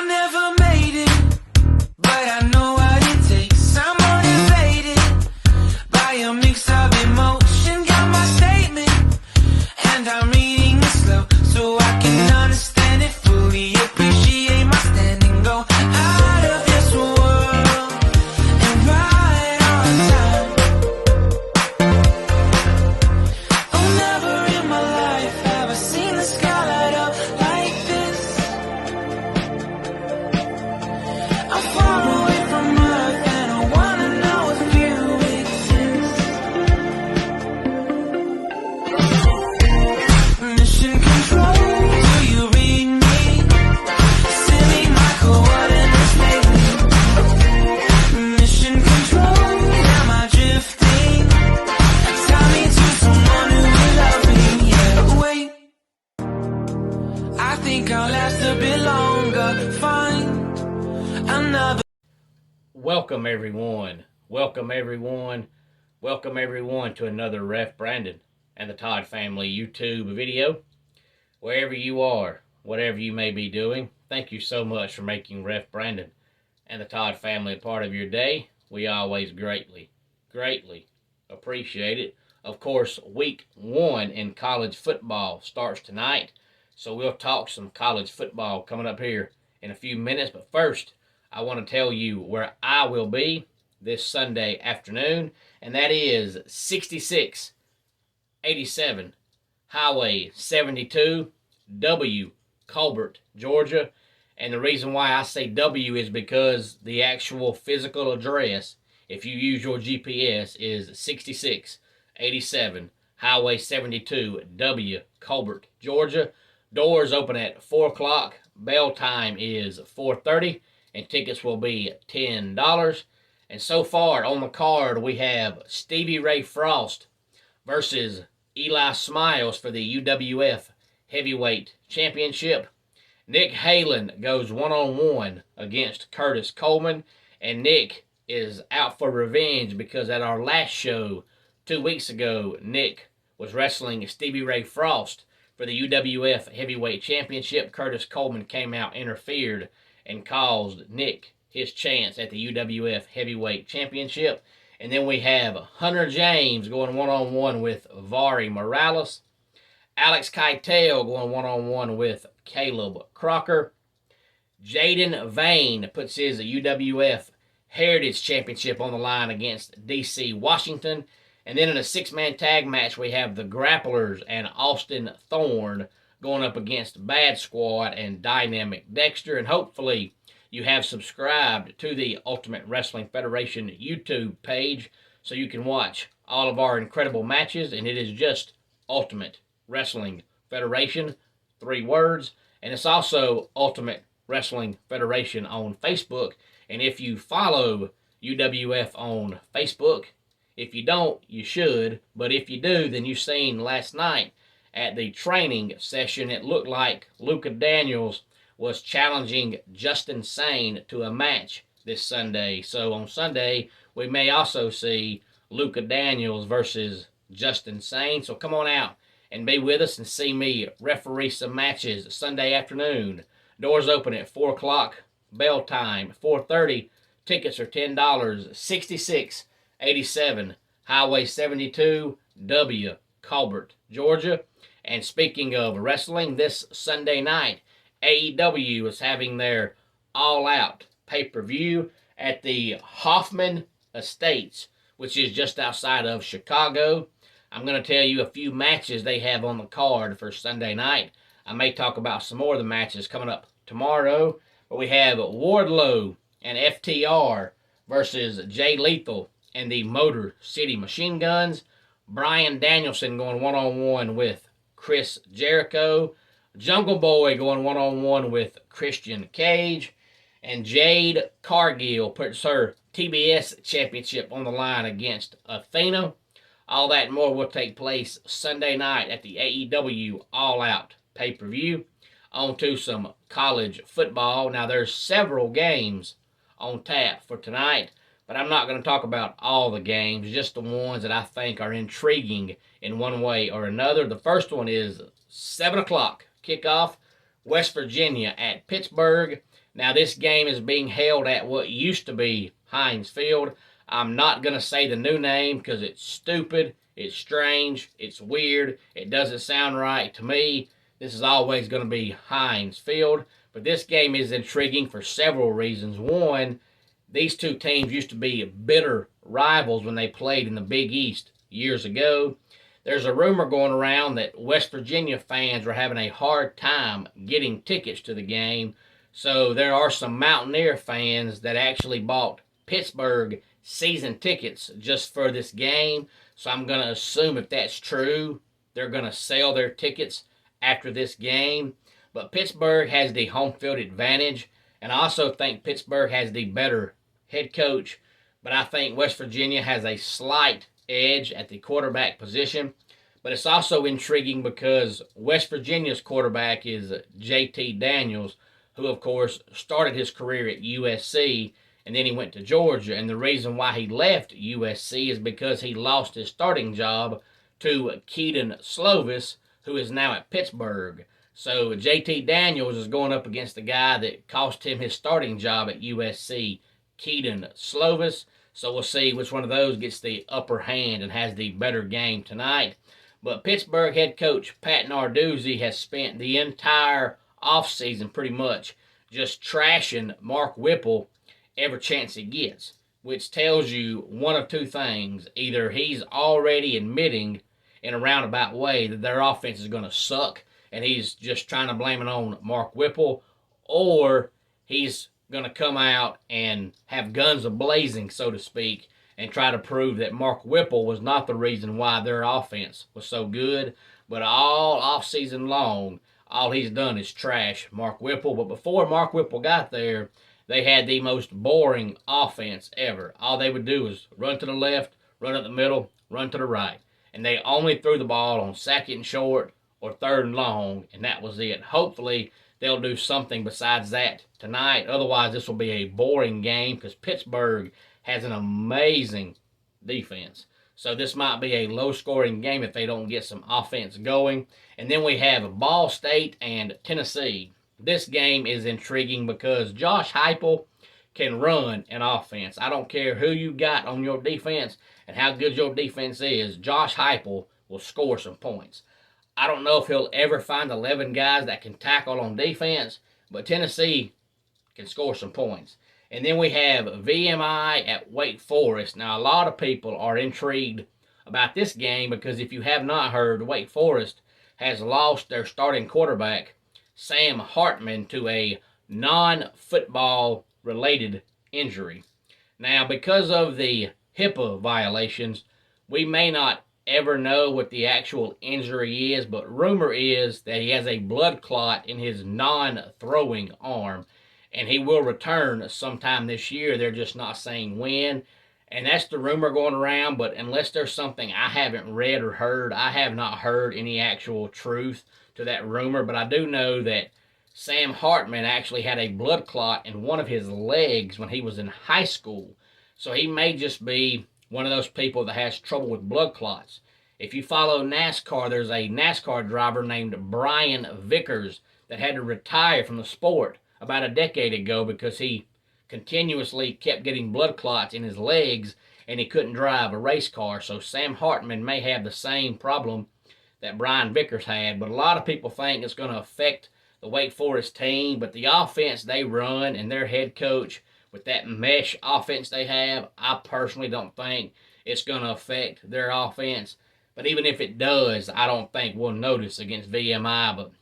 never made it, but I know what it takes. I'm motivated by a mix of emotion. Got my statement, and I'm reading it slow so I can understand it fully. Appreciate my standing, go out of this world and right on time. Oh, never in my life have I seen the sky light up like this. I'm far away from Earth and I wanna know if you exist. Mission control, do you read me? Send me my coordinates lately. Mission control, am I drifting? Tie me to someone who will love me, yeah. Wait, I think I'll last a bit longer. Find another. Welcome everyone. Welcome everyone. Welcome everyone to another Ref Brandon and the Todd Family YouTube video. Wherever you are, whatever you may be doing, thank you so much for making Ref Brandon and the Todd Family a part of your day. We always greatly appreciate it. Of course, week 1 in college football starts tonight, so we'll talk some college football coming up here in a few minutes. But first, I want to tell you where I will be this Sunday afternoon, and that is 6687 Highway 72, W, Colbert, Georgia. And the reason why I say W is because the actual physical address, if you use your GPS, is 6687 Highway 72, W, Colbert, Georgia. Doors open at 4 o'clock. Bell time is 4:30, and tickets will be $10. And so far on the card, we have Stevie Ray Frost versus Eli Smiles for the UWF Heavyweight Championship. Nick Halen goes one-on-one against Curtis Coleman, and Nick is out for revenge because at our last show 2 weeks ago, Nick was wrestling Stevie Ray Frost for the UWF Heavyweight Championship. Curtis Coleman came out, interfered, and caused Nick his chance at the UWF Heavyweight Championship. And then we have Hunter James going one-on-one with Vari Morales. Alex Keitel going one-on-one with Caleb Crocker. Jaden Vane puts his UWF Heritage Championship on the line against DC Washington. And then in a 6-man tag match, we have the Grapplers and Austin Thorne going up against Bad Squad and Dynamic Dexter. And hopefully you have subscribed to the Ultimate Wrestling Federation YouTube page so you can watch all of our incredible matches. And it is just Ultimate Wrestling Federation, 3 words. And it's also Ultimate Wrestling Federation on Facebook. And if you follow UWF on Facebook, if you don't, you should. But if you do, then you've seen last night at the training session, it looked like Luka Daniels was challenging Justin Sane to a match this Sunday. So on Sunday, we may also see Luka Daniels versus Justin Sane. So come on out and be with us and see me referee some matches Sunday afternoon. Doors open at 4 o'clock. Bell time, 4:30. Tickets are $10. 6687 Highway 72, W, Colbert, Georgia. And speaking of wrestling, this Sunday night, AEW is having their all-out pay-per-view at the Hoffman Estates, which is just outside of Chicago. I'm going to tell you a few matches they have on the card for Sunday night. I may talk about some more of the matches coming up tomorrow. But we have Wardlow and FTR versus Jay Lethal and the Motor City Machine Guns. Bryan Danielson going one-on-one with Chris Jericho. Jungle Boy going one-on-one with Christian Cage. And Jade Cargill puts her TBS championship on the line against Athena. All that and more will take place Sunday night at the AEW All Out pay-per-view. On to some college football. Now, there's several games on tap for tonight, but I'm not going to talk about all the games, just the ones that I think are intriguing in one way or another. The first one is 7 o'clock kickoff West Virginia at Pittsburgh. Now, this game is being held at what used to be Heinz Field. I'm not going to say the new name because it's stupid, it's strange, it's weird, it doesn't sound right to me. This is always going to be Heinz Field. But this game is intriguing for several reasons. One, these two teams used to be bitter rivals when they played in the Big East years ago. There's a rumor going around that West Virginia fans are having a hard time getting tickets to the game. So there are some Mountaineer fans that actually bought Pittsburgh season tickets just for this game. So I'm going to assume if that's true, they're going to sell their tickets after this game. But Pittsburgh has the home field advantage, and I also think Pittsburgh has the better head coach. But I think West Virginia has a slight edge at the quarterback position. But it's also intriguing because West Virginia's quarterback is J.T. Daniels, who, of course, started his career at USC, and then he went to Georgia. And the reason why he left USC is because he lost his starting job to Kedon Slovis, who is now at Pittsburgh. So J.T. Daniels is going up against the guy that cost him his starting job at USC, Kedon Slovis. So we'll see which one of those gets the upper hand and has the better game tonight. But Pittsburgh head coach Pat Narduzzi has spent the entire offseason pretty much just trashing Mark Whipple every chance he gets, which tells you one of two things. Either he's already admitting in a roundabout way that their offense is going to suck and he's just trying to blame it on Mark Whipple, or he's going to come out and have guns a-blazing, so to speak, and try to prove that Mark Whipple was not the reason why their offense was so good. But all offseason long, all he's done is trash Mark Whipple. But before Mark Whipple got there, they had the most boring offense ever. All they would do was run to the left, run up the middle, run to the right. And they only threw the ball on second and short or third and long, and that was it. Hopefully, they'll do something besides that tonight. Otherwise, this will be a boring game because Pittsburgh has an amazing defense. So this might be a low-scoring game if they don't get some offense going. And then we have Ball State and Tennessee. This game is intriguing because Josh Heupel can run an offense. I don't care who you got on your defense and how good your defense is. Josh Heupel will score some points. I don't know if he'll ever find 11 guys that can tackle on defense, but Tennessee can score some points. And then we have VMI at Wake Forest. Now, a lot of people are intrigued about this game because if you have not heard, Wake Forest has lost their starting quarterback, Sam Hartman, to a non-football related injury. Now, because of the HIPAA violations, we may not ever know what the actual injury is, but rumor is that he has a blood clot in his non-throwing arm, and he will return sometime this year. They're just not saying when, and that's the rumor going around. But unless there's something I haven't read or heard, I have not heard any actual truth to that rumor. But I do know that Sam Hartman actually had a blood clot in one of his legs when he was in high school, so he may just be one of those people that has trouble with blood clots. If you follow NASCAR, there's a NASCAR driver named Brian Vickers that had to retire from the sport about a decade ago because he continuously kept getting blood clots in his legs and he couldn't drive a race car. So Sam Hartman may have the same problem that Brian Vickers had, but a lot of people think it's going to affect the Wake Forest team. But the offense they run and their head coach, with that mesh offense they have, I personally don't think it's going to affect their offense. But even if it does, I don't think we'll notice against VMI. But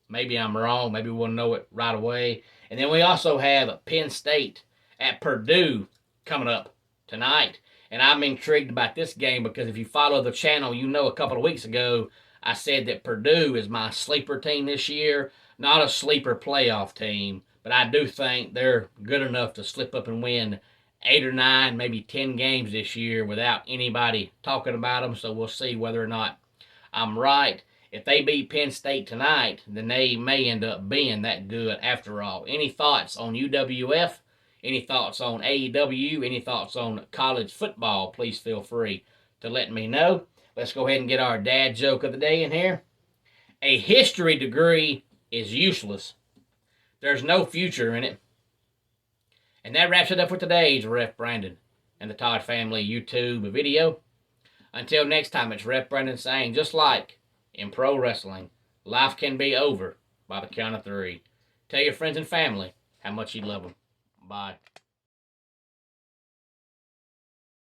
maybe I'm wrong. Maybe we'll know it right away. And then we also have Penn State at Purdue coming up tonight. And I'm intrigued about this game because if you follow the channel, you know a couple of weeks ago I said that Purdue is my sleeper team this year. Not a sleeper playoff team, but I do think they're good enough to slip up and win 8 or 9, maybe 10 games this year without anybody talking about them. So we'll see whether or not I'm right. If they beat Penn State tonight, then they may end up being that good after all. Any thoughts on UWF? Any thoughts on AEW? Any thoughts on college football? Please feel free to let me know. Let's go ahead and get our dad joke of the day in here. A history degree is useless. There's no future in it. And that wraps it up for today's Ref Brandon and the Todd Family YouTube video. Until next time, it's Ref Brandon saying, just like in pro wrestling, life can be over by the count of 3. Tell your friends and family how much you love them. Bye.